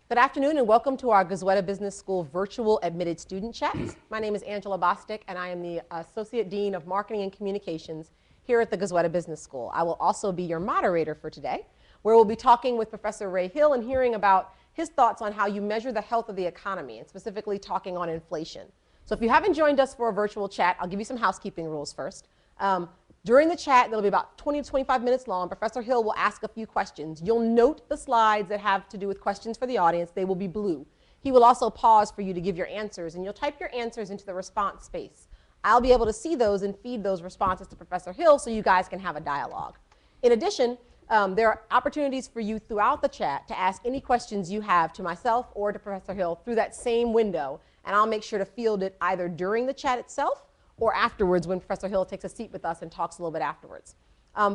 Good afternoon and welcome to our Goizueta Business School virtual admitted student chats. My name is Angela Bostic and I am the Associate Dean of Marketing and Communications here at the Goizueta Business School. I will also be your moderator for today, where we'll be talking with Professor Ray Hill and hearing about his thoughts on how you measure the health of the economy and specifically talking on inflation. So if you haven't joined us for a virtual chat, I'll give you some housekeeping rules first. During the chat, that'll be about 20 to 25 minutes long. Professor Hill will ask a few questions. You'll note the slides that have to do with questions for the audience. They will be blue. He will also pause for you to give your answers, and you'll type your answers into the response space. I'll be able to see those and feed those responses to Professor Hill so you guys can have a dialogue. In addition, there are opportunities for you throughout the chat to ask any questions you have to myself or to Professor Hill through that same window, and I'll make sure to field it either during the chat itself or afterwards when Professor Hill takes a seat with us and talks a little bit afterwards.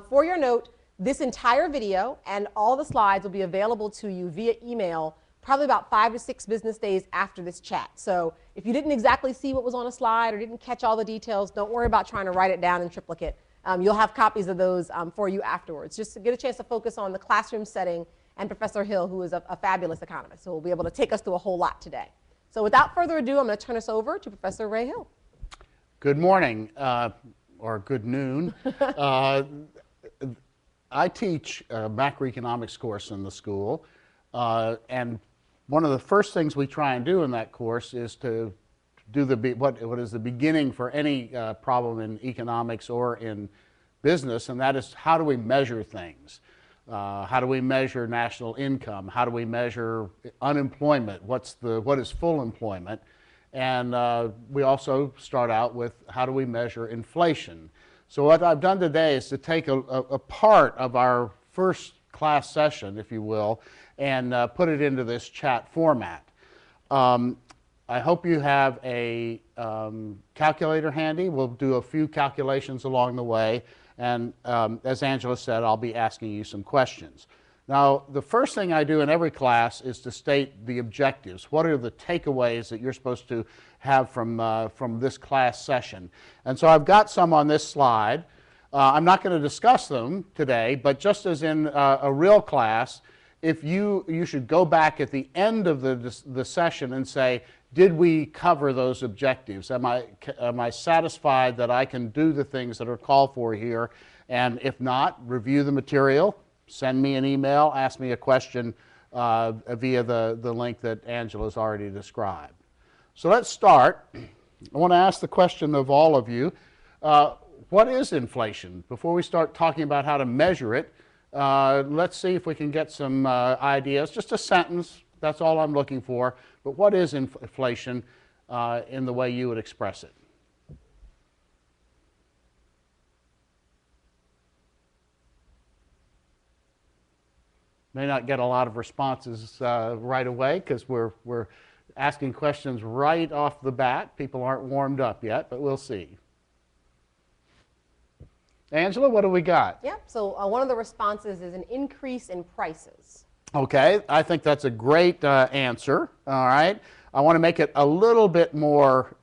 For your note, this entire video and all the slides will be available to you via email probably about 5 to 6 business days after this chat. So if you didn't exactly see what was on a slide or didn't catch all the details, don't worry about trying to write it down in triplicate. You'll have copies of those for you afterwards, just to get a chance to focus on the classroom setting and Professor Hill, who is a fabulous economist, so will be able to take us through a whole lot today. So without further ado, I'm going to turn us over to Professor Ray Hill. Good morning, or good noon. I teach a macroeconomics course in the school, and one of the first things we try and do in that course is to do what is the beginning for any problem in economics or in business, and that is how do we measure things? How do we measure national income? How do we measure unemployment? What is full employment? And we also start out with how do we measure inflation. So what I've done today is to take a part of our first class session, if you will, and put it into this chat format. I hope you have a calculator handy. We'll do a few calculations along the way. And as Angela said, I'll be asking you some questions. Now, the first thing I do in every class is to state the objectives. What are the takeaways that you're supposed to have from this class session? And so I've got some on this slide. I'm not going to discuss them today, but just as in a real class, if you should go back at the end of the session and say, did we cover those objectives? Am I satisfied that I can do the things that are called for here? And if not, review the material. Send me an email, ask me a question via the link that Angela's already described. So let's start. I want to ask the question of all of you, what is inflation? Before we start talking about how to measure it, let's see if we can get some ideas. Just a sentence, that's all I'm looking for. But what is inflation in the way you would express it? May not get a lot of responses right away because we're asking questions right off the bat. People aren't warmed up yet, but we'll see. Angela, what do we got? Yeah, so one of the responses is an increase in prices. Okay, I think that's a great answer. All right, I want to make it a little bit more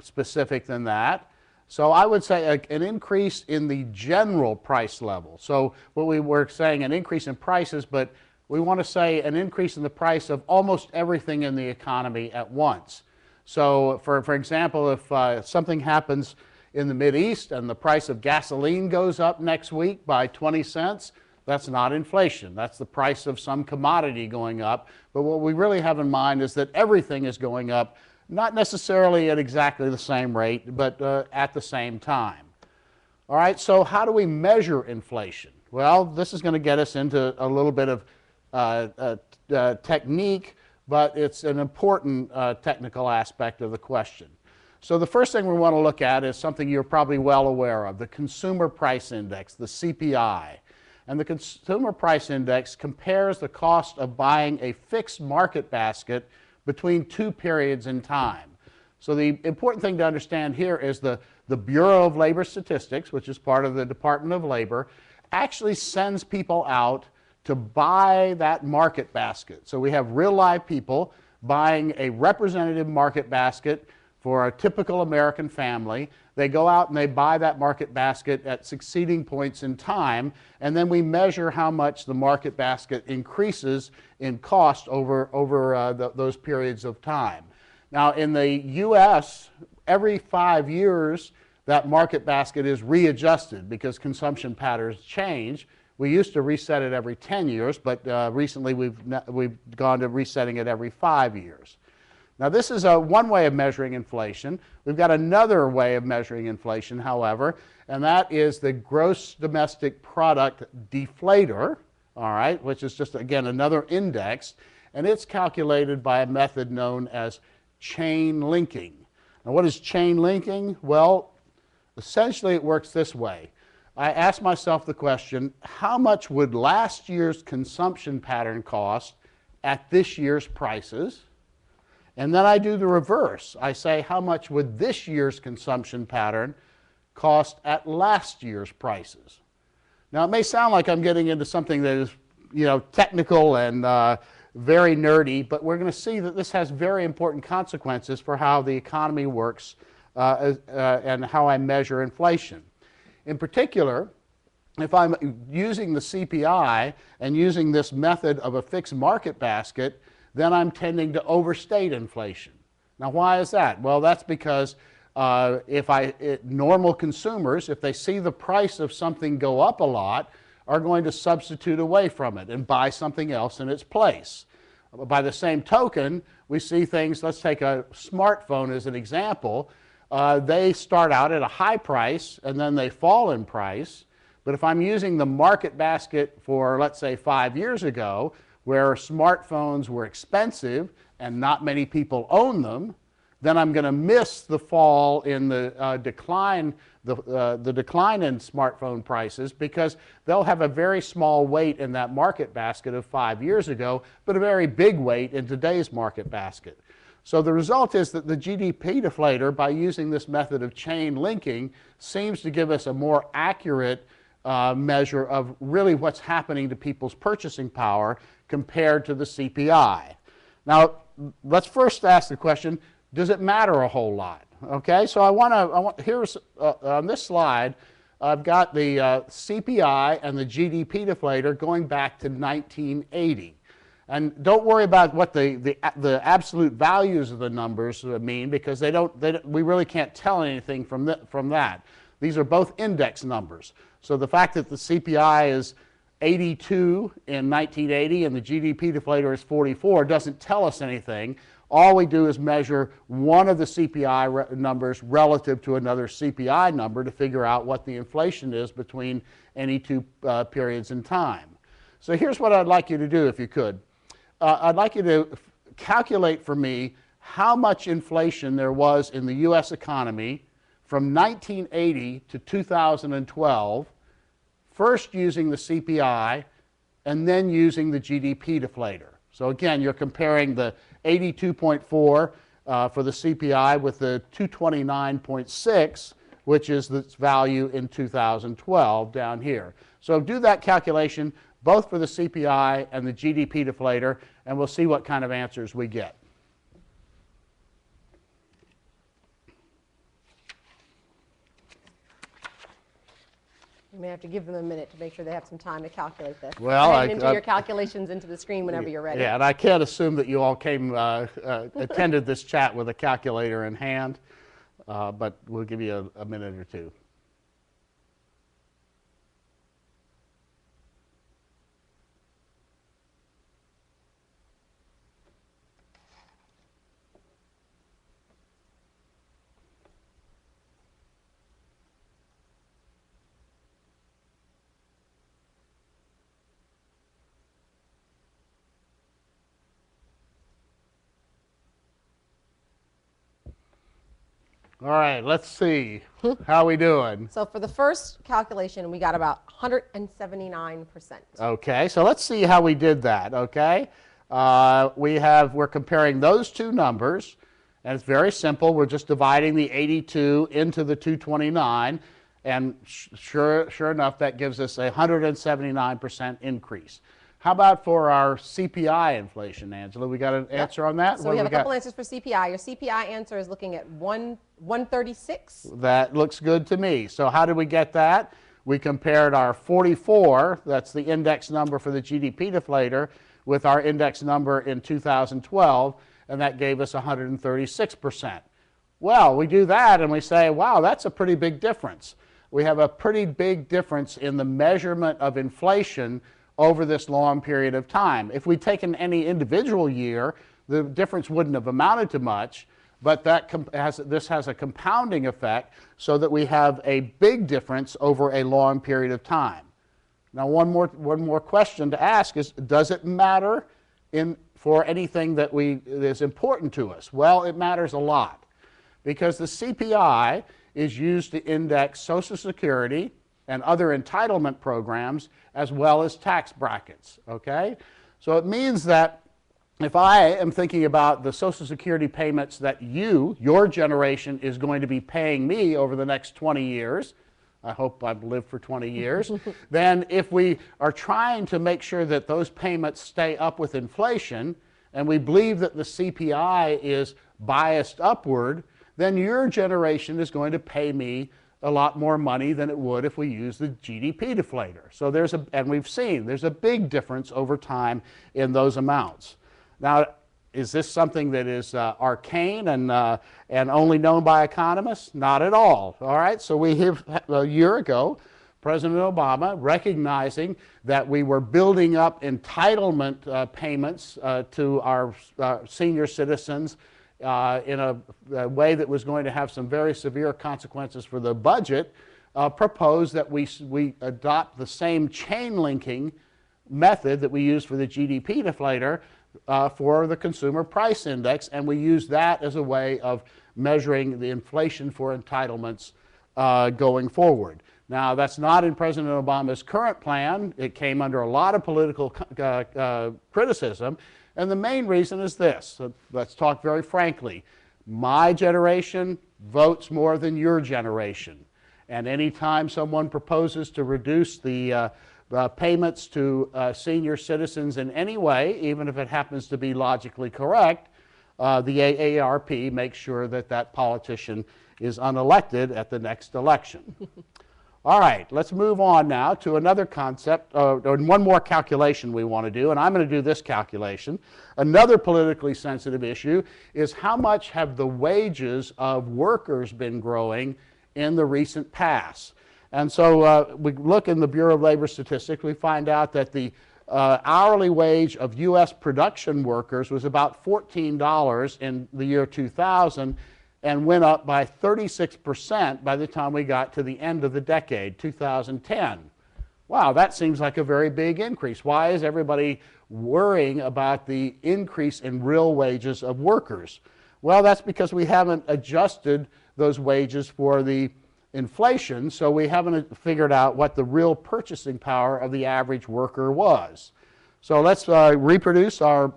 specific than that. So I would say an increase in the general price level. So what we were saying, an increase in prices, but we want to say an increase in the price of almost everything in the economy at once. So for example, if something happens in the Mideast and the price of gasoline goes up next week by 20 cents, that's not inflation. That's the price of some commodity going up. But what we really have in mind is that everything is going up, not necessarily at exactly the same rate, but at the same time. All right, so how do we measure inflation? Well, this is going to get us into a little bit of technique, but it's an important technical aspect of the question. So the first thing we want to look at is something you're probably well aware of, the Consumer Price Index, the CPI. And the Consumer Price Index compares the cost of buying a fixed market basket between two periods in time. So the important thing to understand here is the Bureau of Labor Statistics, which is part of the Department of Labor, actually sends people out to buy that market basket. So we have real live people buying a representative market basket for a typical American family. They go out and they buy that market basket at succeeding points in time, and then we measure how much the market basket increases in cost over those periods of time. Now, in the U.S., every 5 years, that market basket is readjusted because consumption patterns change. We used to reset it every 10 years, but recently we've gone to resetting it every 5 years. Now, this is one way of measuring inflation. We've got another way of measuring inflation, however, and that is the gross domestic product deflator, all right, which is just, again, another index, and it's calculated by a method known as chain linking. Now, what is chain linking? Well, essentially it works this way. I ask myself the question, how much would last year's consumption pattern cost at this year's prices? And then I do the reverse. I say, how much would this year's consumption pattern cost at last year's prices? Now, it may sound like I'm getting into something that is, technical and very nerdy, but we're going to see that this has very important consequences for how the economy works and how I measure inflation. In particular, if I'm using the CPI and using this method of a fixed market basket, then I'm tending to overstate inflation. Now, why is that? Well, that's because normal consumers, if they see the price of something go up a lot, are going to substitute away from it and buy something else in its place. By the same token, we see things, let's take a smartphone as an example. They start out at a high price and then they fall in price. But if I'm using the market basket for, let's say, 5 years ago, where smartphones were expensive and not many people own them, then I'm going to miss the fall in the decline in smartphone prices because they'll have a very small weight in that market basket of 5 years ago, but a very big weight in today's market basket. So the result is that the GDP deflator, by using this method of chain linking, seems to give us a more accurate measure of really what's happening to people's purchasing power compared to the CPI. Now, let's first ask the question, does it matter a whole lot? Okay, so here's on this slide, I've got the CPI and the GDP deflator going back to 1980. And don't worry about what the absolute values of the numbers mean, because we really can't tell anything from that. These are both index numbers. So the fact that the CPI is 82 in 1980 and the GDP deflator is 44 doesn't tell us anything. All we do is measure one of the CPI numbers relative to another CPI number to figure out what the inflation is between any two periods in time. So here's what I'd like you to do if you could. I'd like you to calculate for me how much inflation there was in the U.S. economy from 1980 to 2012, first using the CPI and then using the GDP deflator. So again, you're comparing the 82.4 for the CPI with the 229.6, which is its value in 2012 down here. So do that calculation both for the CPI and the GDP deflator, and we'll see what kind of answers we get. You may have to give them a minute to make sure they have some time to calculate this. Well, go ahead and enter your calculations into the screen whenever you're ready. Yeah, and I can't assume that you all attended this chat with a calculator in hand, but we'll give you a minute or two. All right, let's see. How we doing? So for the first calculation, we got about 179%. Okay, so let's see how we did that, okay? We're comparing those two numbers, and it's very simple. We're just dividing the 82 into the 229, and sure enough, that gives us a 179% increase. How about for our CPI inflation, Angela? We got an answer on that? So we have a couple answers for CPI. Your CPI answer is looking at 136. That looks good to me. So how did we get that? We compared our 44, that's the index number for the GDP deflator, with our index number in 2012, and that gave us 136%. Well, we do that and we say, wow, that's a pretty big difference. We have a pretty big difference in the measurement of inflation over this long period of time. If we'd taken any individual year, the difference wouldn't have amounted to much, but this has a compounding effect so that we have a big difference over a long period of time. Now, one more question to ask is, does it matter for anything that is important to us? Well, it matters a lot, because the CPI is used to index Social Security and other entitlement programs, as well as tax brackets, okay? So it means that if I am thinking about the Social Security payments that your generation, is going to be paying me over the next 20 years, I hope I've lived for 20 years, then if we are trying to make sure that those payments stay up with inflation, and we believe that the CPI is biased upward, then your generation is going to pay me a lot more money than it would if we use the GDP deflator. So and we've seen there's a big difference over time in those amounts. Now, is this something that is arcane and only known by economists? Not at all. All right, so we have, a year ago, President Obama, recognizing that we were building up entitlement payments to our senior citizens in a way that was going to have some very severe consequences for the budget, proposed that we adopt the same chain linking method that we use for the GDP deflator for the consumer price index, and we use that as a way of measuring the inflation for entitlements going forward. Now, that's not in President Obama's current plan. It came under a lot of political criticism. And the main reason is this. So let's talk very frankly. My generation votes more than your generation. And anytime someone proposes to reduce the payments to senior citizens in any way, even if it happens to be logically correct, the AARP makes sure that that politician is unelected at the next election. All right, let's move on now to another concept, or one more calculation we want to do, and I'm going to do this calculation. Another politically sensitive issue is how much have the wages of workers been growing in the recent past. And so we look in the Bureau of Labor Statistics, we find out that the hourly wage of U.S. production workers was about $14 in the year 2000, and went up by 36% by the time we got to the end of the decade, 2010. Wow, that seems like a very big increase. Why is everybody worrying about the increase in real wages of workers? Well, that's because we haven't adjusted those wages for the inflation, so we haven't figured out what the real purchasing power of the average worker was. So let's reproduce our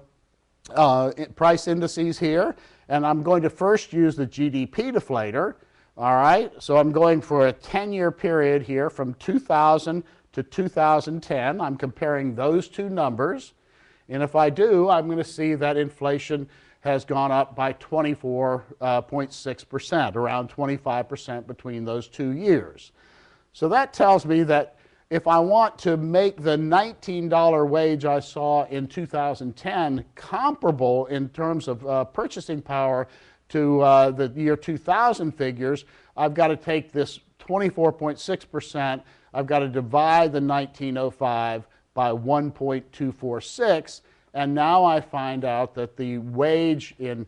price indices here. And I'm going to first use the GDP deflator, all right? So I'm going for a 10-year period here from 2000 to 2010. I'm comparing those two numbers. And if I do, I'm going to see that inflation has gone up by 24.6%, around 25% between those 2 years. So that tells me that if I want to make the $19 wage I saw in 2010 comparable in terms of purchasing power to the year 2000 figures, I've got to take this 24.6%, I've got to divide the 1905 by 1.246, and now I find out that the wage in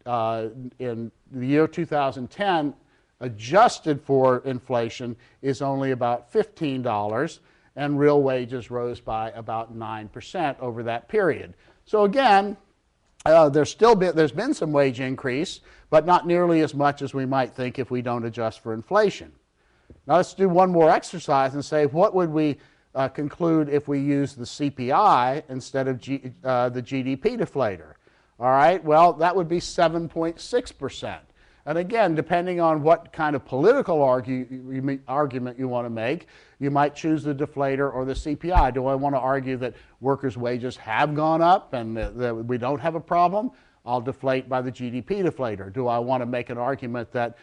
the year 2010 adjusted for inflation is only about $15, and real wages rose by about 9% over that period. So again, there's been some wage increase, but not nearly as much as we might think if we don't adjust for inflation. Now let's do one more exercise and say, what would we conclude if we use the CPI instead of the GDP deflator? All right, well, that would be 7.6%. And again, depending on what kind of political argument you want to make, you might choose the deflator or the CPI. Do I want to argue that workers' wages have gone up and that we don't have a problem? I'll deflate by the GDP deflator. Do I want to make an argument that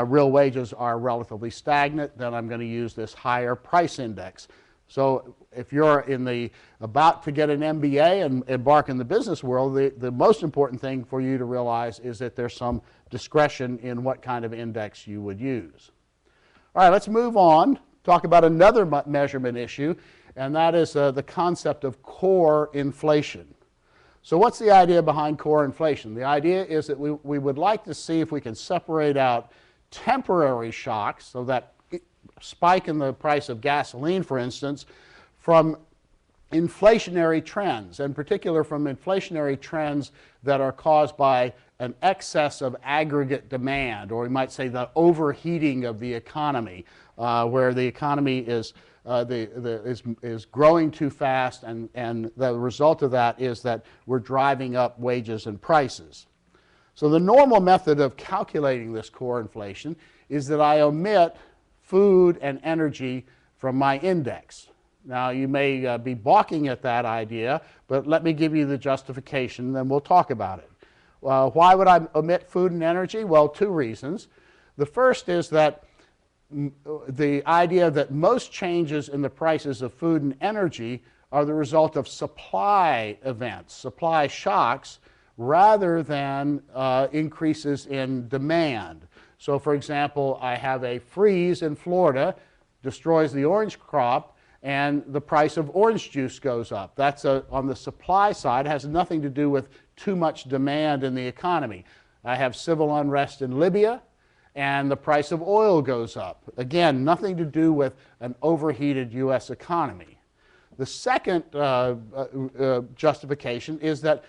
real wages are relatively stagnant? Then I'm going to use this higher price index. So if you're about to get an MBA and embark in the business world, the most important thing for you to realize is that there's some discretion in what kind of index you would use. All right, let's move on, talk about another measurement issue, and that is the concept of core inflation. So what's the idea behind core inflation? The idea is that we would like to see if we can separate out temporary shocks, so that spike in the price of gasoline, for instance, from inflationary trends, in particular from inflationary trends that are caused by an excess of aggregate demand, or we might say the overheating of the economy, where the economy is growing too fast, and the result of that is that we're driving up wages and prices. So the normal method of calculating this core inflation is that I omit food and energy from my index. Now, you may be balking at that idea, but let me give you the justification, then we'll talk about it. Why would I omit food and energy? Well, two reasons. The first is that the idea that most changes in the prices of food and energy are the result of supply events, supply shocks, rather than increases in demand. So, for example, I have a freeze in Florida, destroys the orange crop, and the price of orange juice goes up. That's on the supply side. It has nothing to do with too much demand in the economy. I have civil unrest in Libya, and the price of oil goes up. Again, nothing to do with an overheated U.S. economy. The second justification is that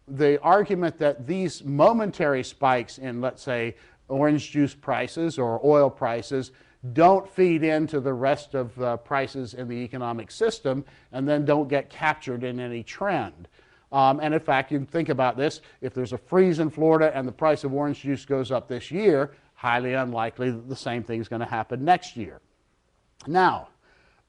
the argument that these momentary spikes in, let's say, orange juice prices or oil prices don't feed into the rest of prices in the economic system and then don't get captured in any trend. And in fact, you can think about this. If there's a freeze in Florida and the price of orange juice goes up this year, highly unlikely that the same thing is going to happen next year. Now,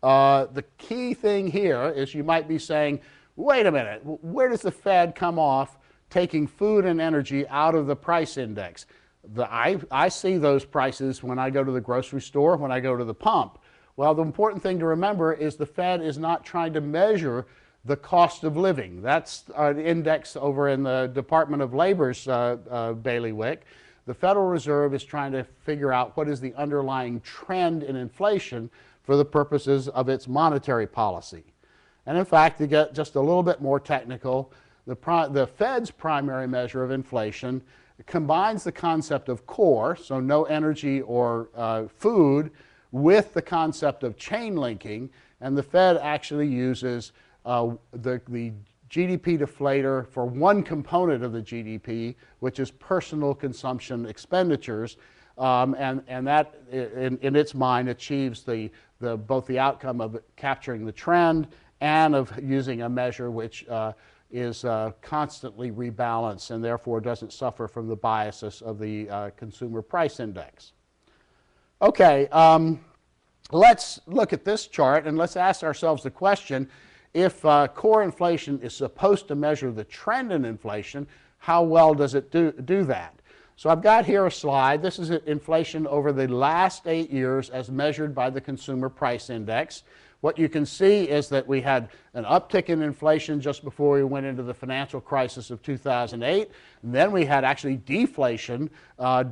the key thing here is you might be saying, wait a minute, where does the Fed come off taking food and energy out of the price index? I see those prices when I go to the grocery store, when I go to the pump. Well, the important thing to remember is the Fed is not trying to measure the cost of living. That's an index over in the Department of Labor's bailiwick. The Federal Reserve is trying to figure out what is the underlying trend in inflation for the purposes of its monetary policy. And in fact, to get just a little bit more technical, the Fed's primary measure of inflation combines the concept of core, so no energy or food, with the concept of chain linking, and the Fed actually uses the GDP deflator for one component of the GDP, which is personal consumption expenditures, and that, in its mind, achieves both the outcome of capturing the trend and of using a measure which is constantly rebalanced and therefore doesn't suffer from the biases of the consumer price index. Okay, let's look at this chart and let's ask ourselves the question, if core inflation is supposed to measure the trend in inflation, how well does it do that? So I've got here a slide. This is inflation over the last 8 years as measured by the Consumer Price Index. What you can see is that we had an uptick in inflation just before we went into the financial crisis of 2008. And then we had actually deflation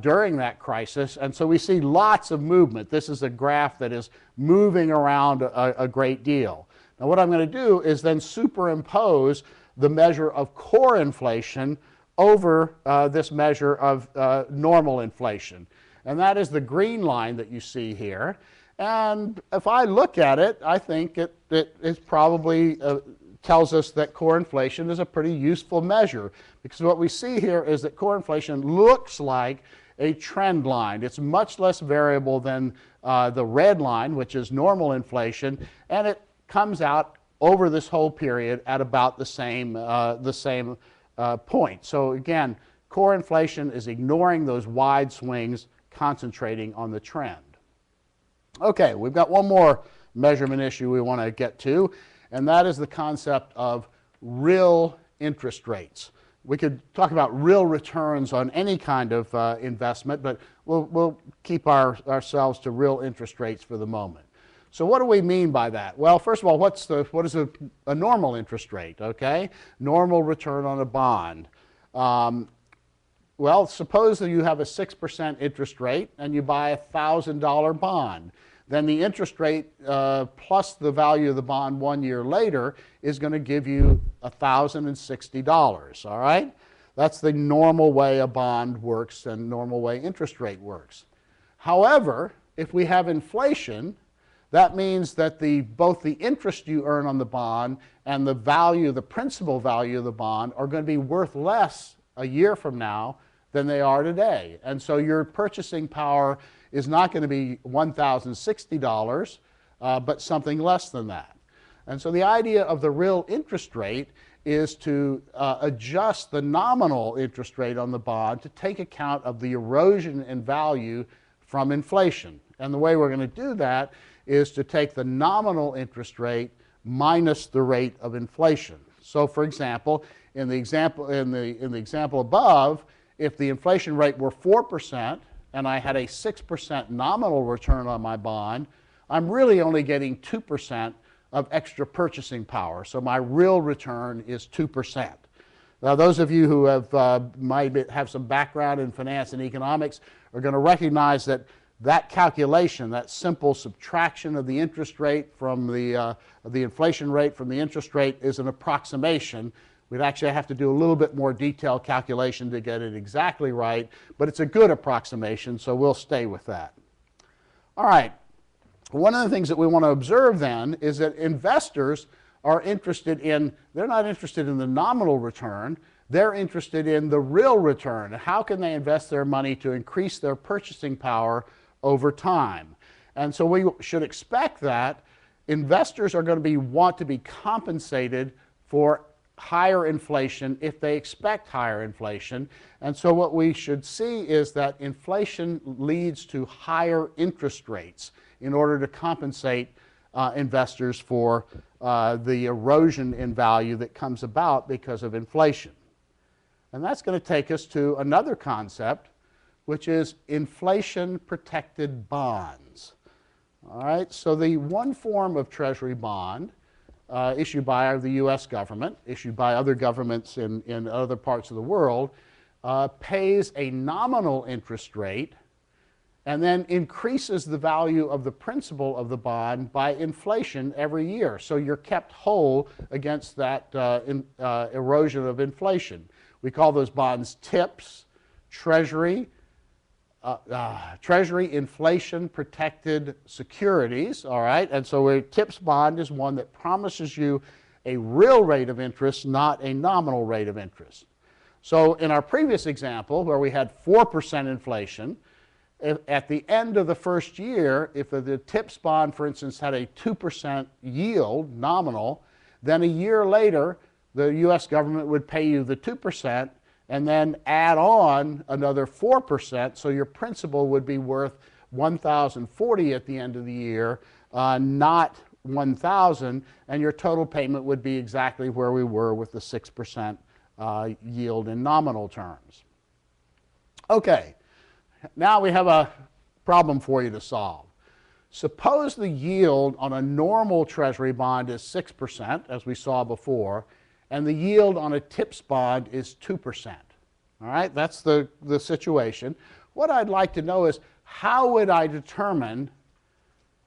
during that crisis. And so we see lots of movement. This is a graph that is moving around a great deal. Now what I'm going to do is then superimpose the measure of core inflation over this measure of normal inflation. And that is the green line that you see here. And if I look at it, I think it probably tells us that core inflation is a pretty useful measure, because what we see here is that core inflation looks like a trend line. It's much less variable than the red line, which is normal inflation, and it comes out over this whole period at about the same point. So again, Core inflation is ignoring those wide swings, concentrating on the trend. Okay, we've got one more measurement issue we want to get to, and that is the concept of real interest rates. We could talk about real returns on any kind of investment, but we'll keep ourselves to real interest rates for the moment. So what do we mean by that? Well, first of all, what is a normal interest rate, okay? Normal return on a bond. Well, suppose that you have a 6% interest rate and you buy a $1,000 bond. Then the interest rate plus the value of the bond 1 year later is going to give you $1,060, all right? That's the normal way a bond works and normal way interest rate works. However, if we have inflation, that means that both the interest you earn on the bond and the value, the principal value of the bond, are going to be worth less a year from now than they are today. And so your purchasing power is not going to be $1,060, but something less than that. And so the idea of the real interest rate is to adjust the nominal interest rate on the bond to take account of the erosion in value from inflation. And the way we're going to do that is to take the nominal interest rate minus the rate of inflation. So for example, in the example above, if the inflation rate were 4% and I had a 6% nominal return on my bond, I'm really only getting 2% of extra purchasing power. So my real return is 2%. Now those of you who might have some background in finance and economics are going to recognize that that calculation, that simple subtraction of the interest rate from the inflation rate from the interest rate, is an approximation. We'd actually have to do a little bit more detailed calculation to get it exactly right, but it's a good approximation, so we'll stay with that. All right. One of the things that we want to observe then is that investors are interested in, they're not interested in the nominal return, they're interested in the real return. How can they invest their money to increase their purchasing power over time? And so we should expect that investors are going to want to be compensated for higher inflation if they expect higher inflation. And so what we should see is that inflation leads to higher interest rates in order to compensate investors for the erosion in value that comes about because of inflation. And that's going to take us to another concept, which is inflation-protected bonds. All right, so the one form of Treasury bond issued by the U.S. government, issued by other governments in other parts of the world, pays a nominal interest rate and then increases the value of the principal of the bond by inflation every year. So you're kept whole against that erosion of inflation. We call those bonds TIPS, Treasury inflation protected securities, all right? And so a TIPS bond is one that promises you a real rate of interest, not a nominal rate of interest. So in our previous example, where we had 4% inflation, at the end of the first year, if the TIPS bond, for instance, had a 2% yield, nominal, then a year later, the U.S. government would pay you the 2%, and then add on another 4%, so your principal would be worth $1,040 at the end of the year, not $1,000, and your total payment would be exactly where we were with the 6% yield in nominal terms. Okay, now we have a problem for you to solve. Suppose the yield on a normal Treasury bond is 6%, as we saw before, and the yield on a TIPS bond is 2%. All right, that's the situation. What I'd like to know is, how would I determine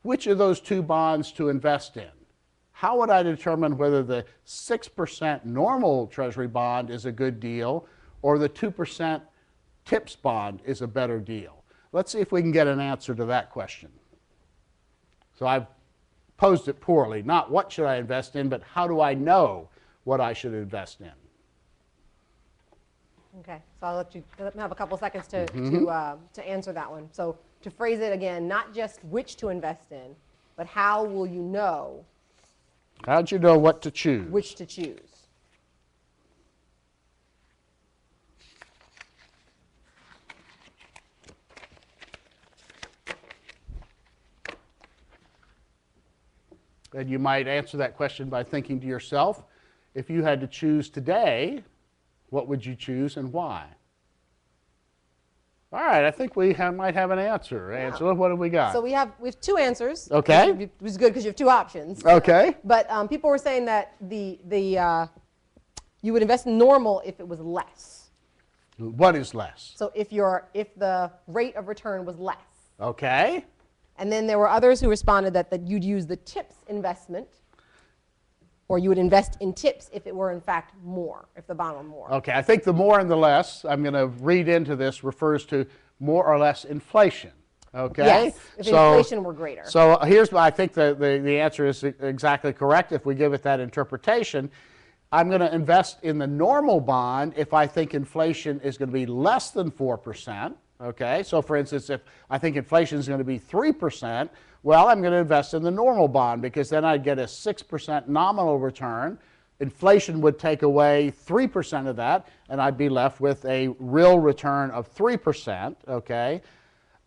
which of those two bonds to invest in? How would I determine whether the 6% normal Treasury bond is a good deal or the 2% TIPS bond is a better deal? Let's see if we can get an answer to that question. So I've posed it poorly. Not what should I invest in, but how do I know what I should invest in? Okay, so I'll let me have a couple seconds to answer that one. So to phrase it again, not just which to invest in, but how will you know? How'd you know what to choose? Which to choose. And you might answer that question by thinking to yourself, if you had to choose today, what would you choose and why? All right, I think we might have an answer. Yeah. Angela, what have we got? So we have two answers. Okay. Which is good because you have two options. Okay. But people were saying that you would invest in normal if it was less. What is less? So if the rate of return was less. Okay. And then there were others who responded that you'd use the tips investment, or you would invest in tips if it were in fact more, if the bond were more. Okay, I think the more and the less, I'm going to read into this, refers to more or less inflation. Okay? Yes, if inflation were greater. So here's why I think the answer is exactly correct if we give it that interpretation. I'm going to invest in the normal bond if I think inflation is going to be less than 4%. Okay, so for instance, if I think inflation is going to be 3%, well, I'm going to invest in the normal bond because then I'd get a 6% nominal return. Inflation would take away 3% of that, and I'd be left with a real return of 3%. Okay,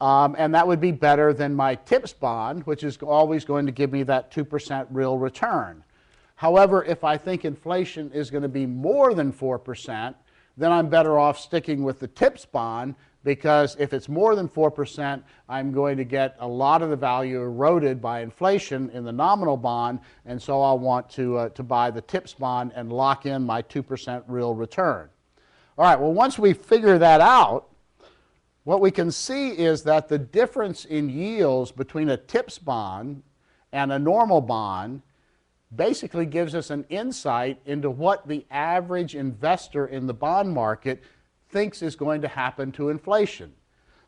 and that would be better than my TIPS bond, which is always going to give me that 2% real return. However, if I think inflation is going to be more than 4%, then I'm better off sticking with the TIPS bond, because if it's more than 4%, I'm going to get a lot of the value eroded by inflation in the nominal bond, and so I'll want to buy the TIPS bond and lock in my 2% real return. All right, well, once we figure that out, what we can see is that the difference in yields between a TIPS bond and a normal bond basically gives us an insight into what the average investor in the bond market thinks is going to happen to inflation.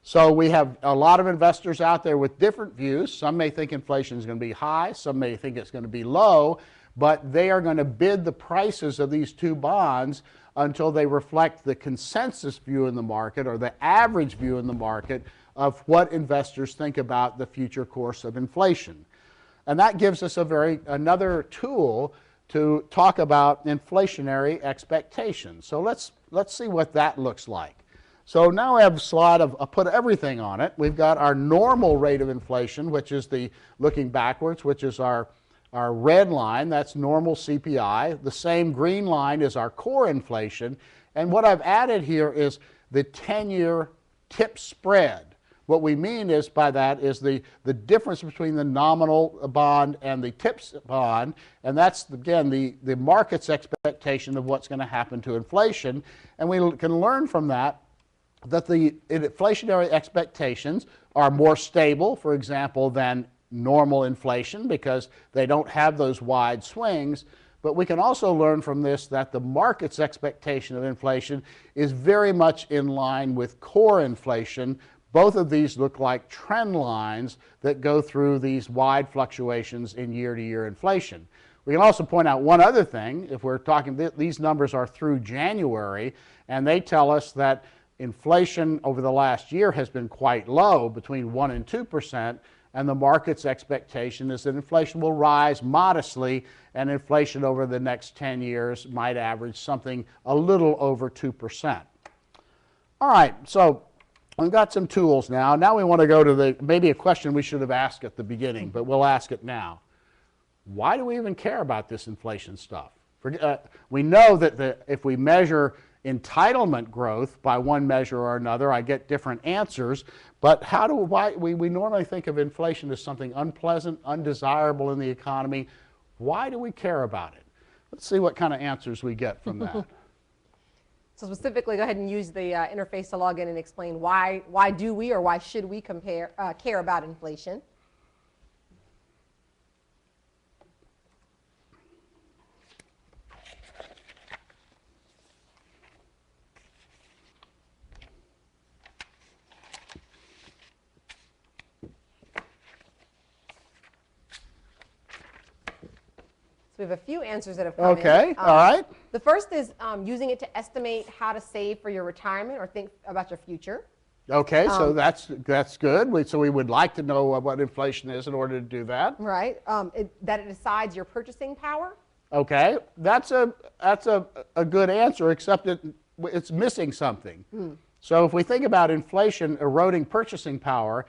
So we have a lot of investors out there with different views. Some may think inflation is going to be high, some may think it's going to be low, but they are going to bid the prices of these two bonds until they reflect the consensus view in the market, or the average view in the market, of what investors think about the future course of inflation. And that gives us another tool to talk about inflationary expectations. So let's see what that looks like. So now I have a slide of, I'll put everything on it. We've got our normal rate of inflation, which is looking backwards, which is our red line. That's normal CPI. The same green line is our core inflation. And what I've added here is the 10-year tip spread. What we mean is by that is the difference between the nominal bond and the TIPS bond, and that's, again, the market's expectation of what's going to happen to inflation. And we can learn from that the inflationary expectations are more stable, for example, than normal inflation, because they don't have those wide swings. But we can also learn from this that the market's expectation of inflation is very much in line with core inflation. Both of these look like trend lines that go through these wide fluctuations in year-to-year inflation. We can also point out one other thing. If we're talking, these numbers are through January, and they tell us that inflation over the last year has been quite low, between 1% and 2%, and the market's expectation is that inflation will rise modestly, and inflation over the next 10 years might average something a little over 2%. All right, so we've got some tools now. Now we want to go to maybe a question we should have asked at the beginning, but we'll ask it now. Why do we even care about this inflation stuff? We know that if we measure entitlement growth by one measure or another, I get different answers, but why we normally think of inflation as something unpleasant, undesirable in the economy. Why do we care about it? Let's see what kind of answers we get from that. So specifically, go ahead and use the interface to log in and explain why do we, or why should we care about inflation? So we have a few answers that have come in. Okay, all right. The first is using it to estimate how to save for your retirement or think about your future. Okay, so that's good. So we would like to know what inflation is in order to do that. Right, that it decides your purchasing power. Okay, that's a good answer, except it's missing something. So if we think about inflation eroding purchasing power,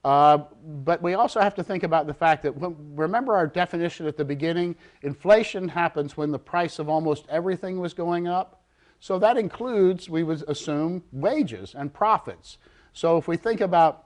But we also have to think about the fact that, remember our definition at the beginning, inflation happens when the price of almost everything was going up. So that includes, we would assume, wages and profits. So if we think about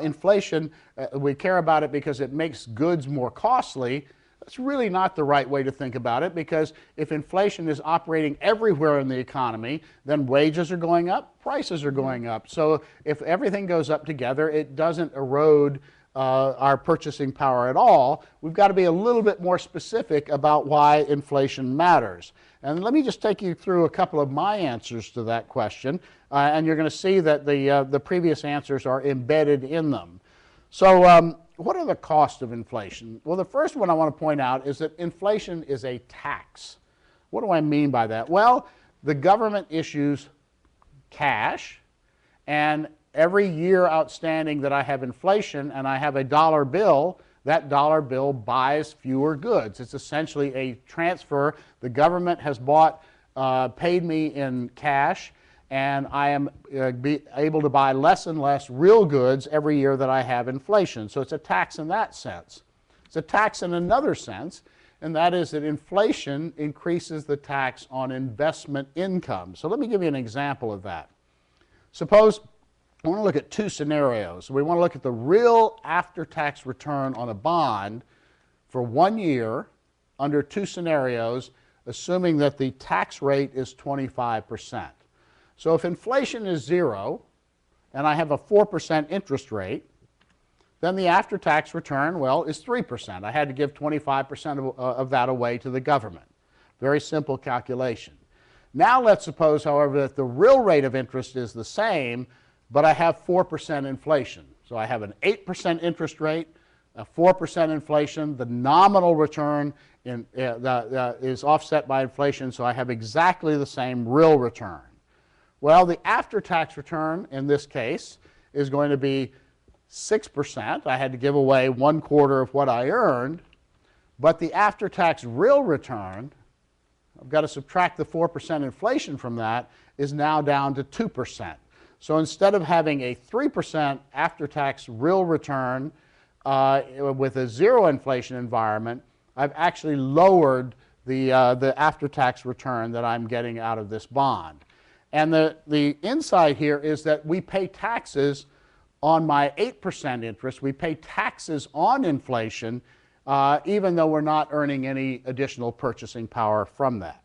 inflation, we care about it because it makes goods more costly. That's really not the right way to think about it, because if inflation is operating everywhere in the economy, then wages are going up, prices are going up. So if everything goes up together, it doesn't erode our purchasing power at all. We've got to be a little bit more specific about why inflation matters. And let me just take you through a couple of my answers to that question, and you're going to see that the previous answers are embedded in them. So what are the costs of inflation? Well, the first one I want to point out is that inflation is a tax. What do I mean by that? Well, the government issues cash, and every year outstanding that I have inflation and I have a dollar bill, that dollar bill buys fewer goods. It's essentially a transfer. The government has paid me in cash, and I am able to buy less and less real goods every year that I have inflation. So it's a tax in that sense. It's a tax in another sense, and that is that inflation increases the tax on investment income. So let me give you an example of that. Suppose I want to look at two scenarios. We want to look at the real after-tax return on a bond for 1 year under two scenarios, assuming that the tax rate is 25%. So if inflation is 0 and I have a 4% interest rate, then the after-tax return, well, is 3%. I had to give 25% of that away to the government. Very simple calculation. Now let's suppose, however, that the real rate of interest is the same, but I have 4% inflation. So I have an 8% interest rate, a 4% inflation. The nominal return is offset by inflation, so I have exactly the same real return. Well, the after-tax return in this case is going to be 6%. I had to give away 1/4 of what I earned. But the after-tax real return, I've got to subtract the 4% inflation from that, is now down to 2%. So instead of having a 3% after-tax real return with a 0 inflation environment, I've actually lowered the after-tax return that I'm getting out of this bond. And the insight here is that we pay taxes on my 8% interest. We pay taxes on inflation even though we're not earning any additional purchasing power from that.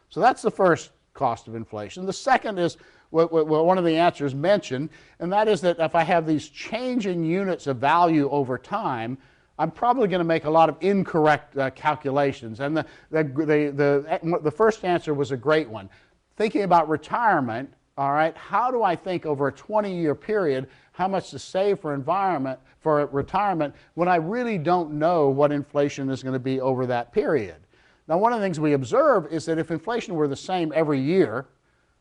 So that's the first cost of inflation. The second is what one of the answers mentioned, and that is that if I have these changing units of value over time, I'm probably going to make a lot of incorrect calculations. And the first answer was a great one. Thinking about retirement, all right, how do I think over a 20-year period how much to save for retirement when I really don't know what inflation is going to be over that period? Now, one of the things we observe is that if inflation were the same every year,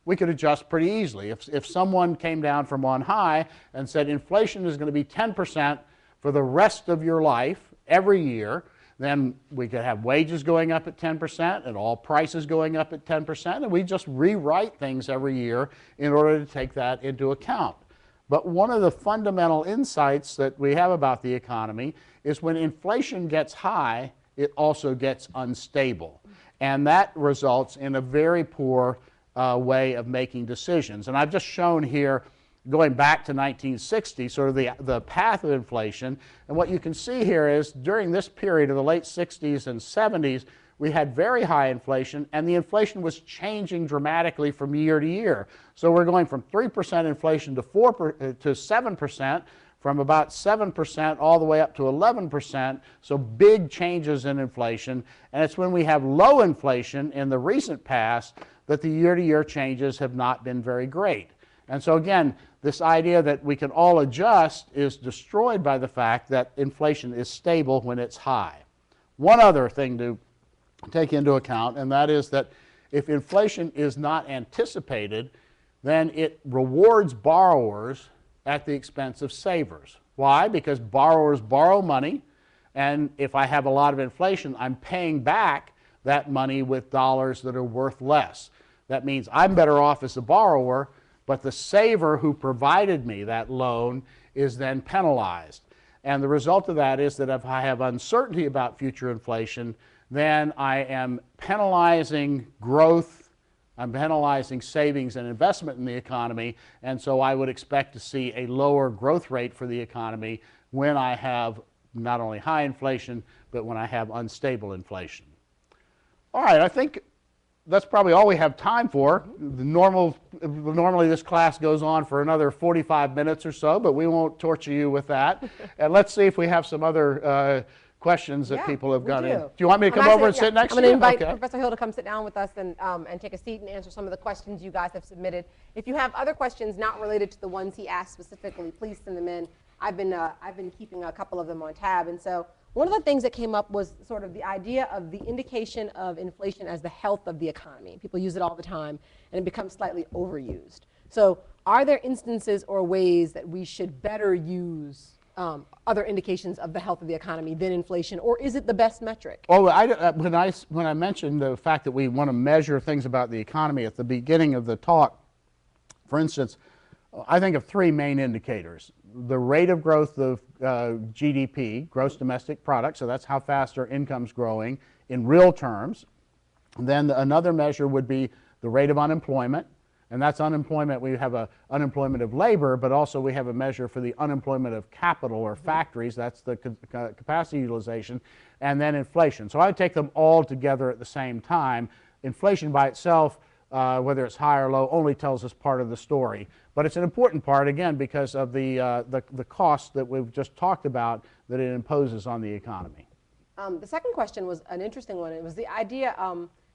we could adjust pretty easily. If someone came down from on high and said inflation is going to be 10% for the rest of your life every year, then we could have wages going up at 10% and all prices going up at 10%, and we just rewrite things every year in order to take that into account. But one of the fundamental insights that we have about the economy is when inflation gets high, it also gets unstable. And that results in a very poor way of making decisions. And I've just shown here, going back to 1960, sort of the path of inflation. And what you can see here is during this period of the late 60s and 70s, we had very high inflation, and the inflation was changing dramatically from year to year. So we're going from 3% inflation to 7%, from about 7% all the way up to 11%, so big changes in inflation. And it's when we have low inflation in the recent past that the year-to-year changes have not been very great. And so again, this idea that we can all adjust is destroyed by the fact that inflation is stable when it's high. One other thing to take into account, and that is that if inflation is not anticipated, then it rewards borrowers at the expense of savers. Why? Because borrowers borrow money, and if I have a lot of inflation, I'm paying back that money with dollars that are worth less. That means I'm better off as a borrower, but the saver who provided me that loan is then penalized. And the result of that is that if I have uncertainty about future inflation, then I am penalizing growth, I'm penalizing savings and investment in the economy, and so I would expect to see a lower growth rate for the economy when I have not only high inflation, but when I have unstable inflation. All right, I think that's probably all we have time for. Normally this class goes on for another 45 minutes or so, but we won't torture you with that. And let's see if we have some other questions that people have got in. Do you want me to come over and sit next to you? I'm going to invite Professor Hill to come sit down with us and take a seat and answer some of the questions you guys have submitted. If you have other questions not related to the ones he asked specifically, please send them in. I've been keeping a couple of them on tab, and so one of the things that came up was sort of the idea of the indication of inflation as the health of the economy. People use it all the time, and it becomes slightly overused. So are there instances or ways that we should better use other indications of the health of the economy than inflation, or is it the best metric? Oh, when I mentioned the fact that we want to measure things about the economy at the beginning of the talk, for instance, I think of three main indicators. The rate of growth of GDP, gross domestic product, so that's how fast our income's growing in real terms. And then another measure would be the rate of unemployment, and that's unemployment. We have a unemployment of labor, but also we have a measure for the unemployment of capital or factories. That's the capacity utilization, and then inflation. So I would take them all together at the same time. Inflation by itself, whether it's high or low, only tells us part of the story. But it's an important part, again, because of the cost that we've just talked about that it imposes on the economy. The second question was an interesting one. It was the idea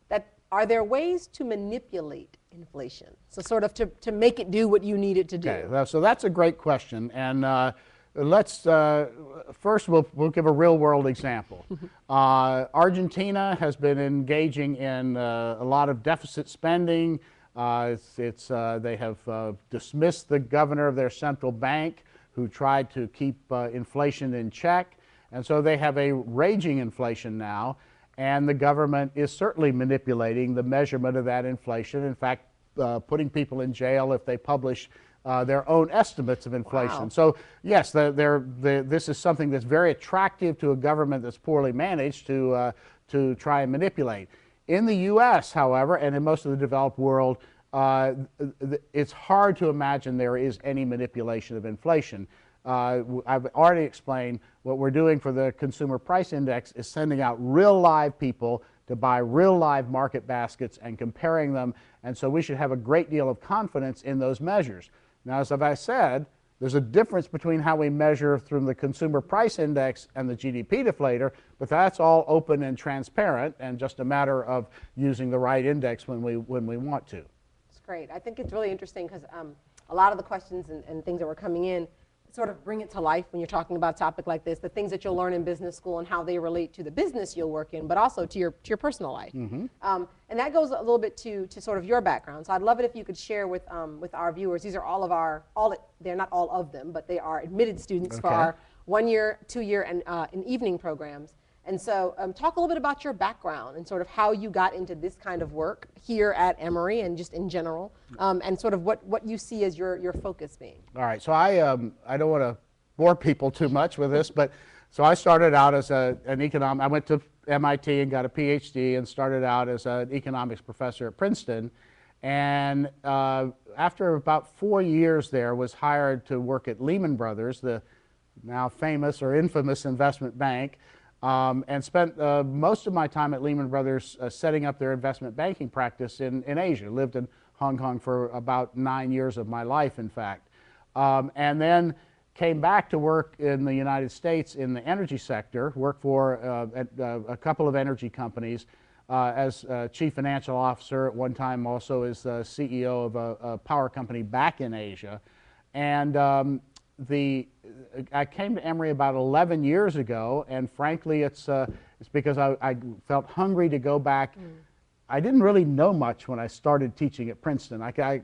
that are there ways to manipulate inflation? So sort of to make it do what you need it to do. Okay, so that's a great question. And let's, first we'll give a real world example. Argentina has been engaging in a lot of deficit spending. They have dismissed the governor of their central bank who tried to keep inflation in check. And so they have a raging inflation now, and the government is certainly manipulating the measurement of that inflation. In fact, putting people in jail if they publish their own estimates of inflation. Wow. So yes, this is something that's very attractive to a government that's poorly managed to try and manipulate. In the U.S., however, and in most of the developed world, it's hard to imagine there is any manipulation of inflation. I've already explained what we're doing for the Consumer Price Index is sending out real live people to buy real live market baskets and comparing them, and so we should have a great deal of confidence in those measures. Now, as I said, there's a difference between how we measure through the Consumer Price Index and the GDP deflator, but that's all open and transparent and just a matter of using the right index when we want to. That's great. I think it's really interesting because a lot of the questions and things that were coming in sort of bring it to life when you're talking about a topic like this, the things that you'll learn in business school and how they relate to the business you'll work in, but also to your personal life. Mm-hmm. And that goes a little bit to sort of your background. So I'd love it if you could share with our viewers. These are all of our, they're not all of them, but they are admitted students for our 1-year, 2-year, and evening programs. And so talk a little bit about your background and sort of how you got into this kind of work here at Emory and just in general, and sort of what you see as your focus being. All right, so I don't want to bore people too much with this, but so I started out as an economic, I went to MIT and got a PhD and started out as an economics professor at Princeton. And after about 4 years there, was hired to work at Lehman Brothers, the now famous or infamous investment bank. And spent most of my time at Lehman Brothers setting up their investment banking practice in Asia. Lived in Hong Kong for about 9 years of my life, in fact. And then came back to work in the United States in the energy sector, worked for a couple of energy companies as chief financial officer, at one time also as CEO of a power company back in Asia. And I came to Emory about 11 years ago, and frankly, it's because I felt hungry to go back. I didn't really know much when I started teaching at Princeton. I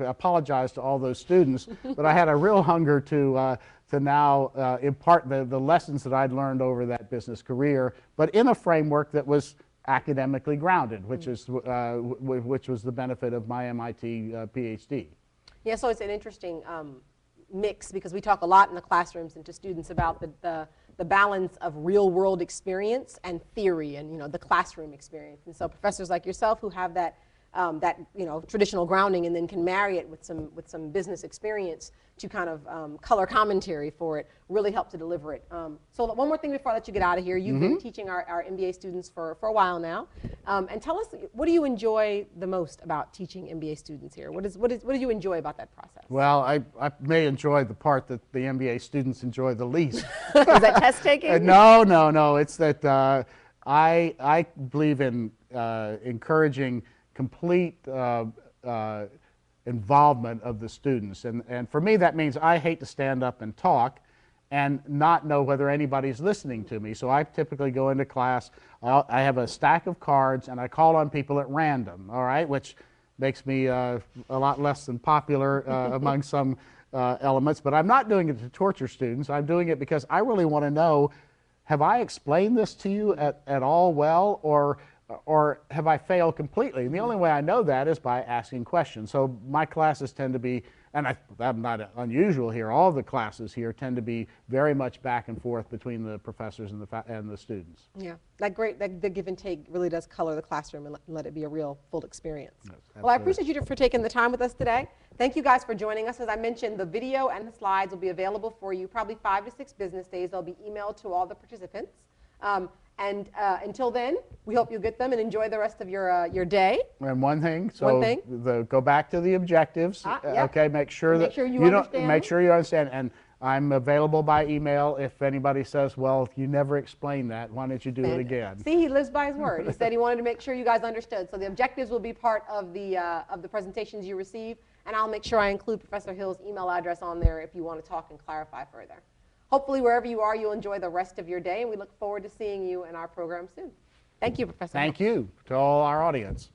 apologize to all those students, but I had a real hunger to now impart the lessons that I'd learned over that business career, but in a framework that was academically grounded, which was the benefit of my MIT PhD. Yeah, so it's an interesting mix, because we talk a lot in the classrooms and to students about the balance of real world experience and theory and, you know, the classroom experience. And so professors like yourself who have that you know, traditional grounding and then can marry it with some business experience to kind of color commentary for it really help to deliver it. So one more thing before I let you get out of here. You've been teaching our MBA students for a while now. And tell us, what do you enjoy the most about teaching MBA students here? What do you enjoy about that process? Well, I may enjoy the part that the MBA students enjoy the least. Is that test taking? No. It's that I believe in encouraging complete involvement of the students. And for me, that means I hate to stand up and talk and not know whether anybody's listening to me. So I typically go into class, I have a stack of cards, and I call on people at random, all right, which makes me a lot less than popular among some elements. But I'm not doing it to torture students. I'm doing it because I really want to know, have I explained this to you at all well, or have I failed completely? And the only way I know that is by asking questions. So my classes tend to be, and I'm not unusual here, all the classes here tend to be very much back and forth between the professors and the students. Yeah, the give and take really does color the classroom and let it be a real full experience. Yes, well, I appreciate you for taking the time with us today. Thank you guys for joining us. As I mentioned, the video and the slides will be available for you probably 5 to 6 business days. They'll be emailed to all the participants. And until then, we hope you get them and enjoy the rest of your day. And one thing, go back to the objectives. Yep. Okay, make sure Make sure you understand. Make sure you understand. And I'm available by email if anybody says, well, you never explained that. Why don't you do it again? See, he lives by his word. He said he wanted to make sure you guys understood. So the objectives will be part of the presentations you receive. And I'll make sure I include Professor Hill's email address on there if you want to talk and clarify further. Hopefully, wherever you are, you'll enjoy the rest of your day, and we look forward to seeing you in our program soon. Thank you, Professor. Thank you to all our audience.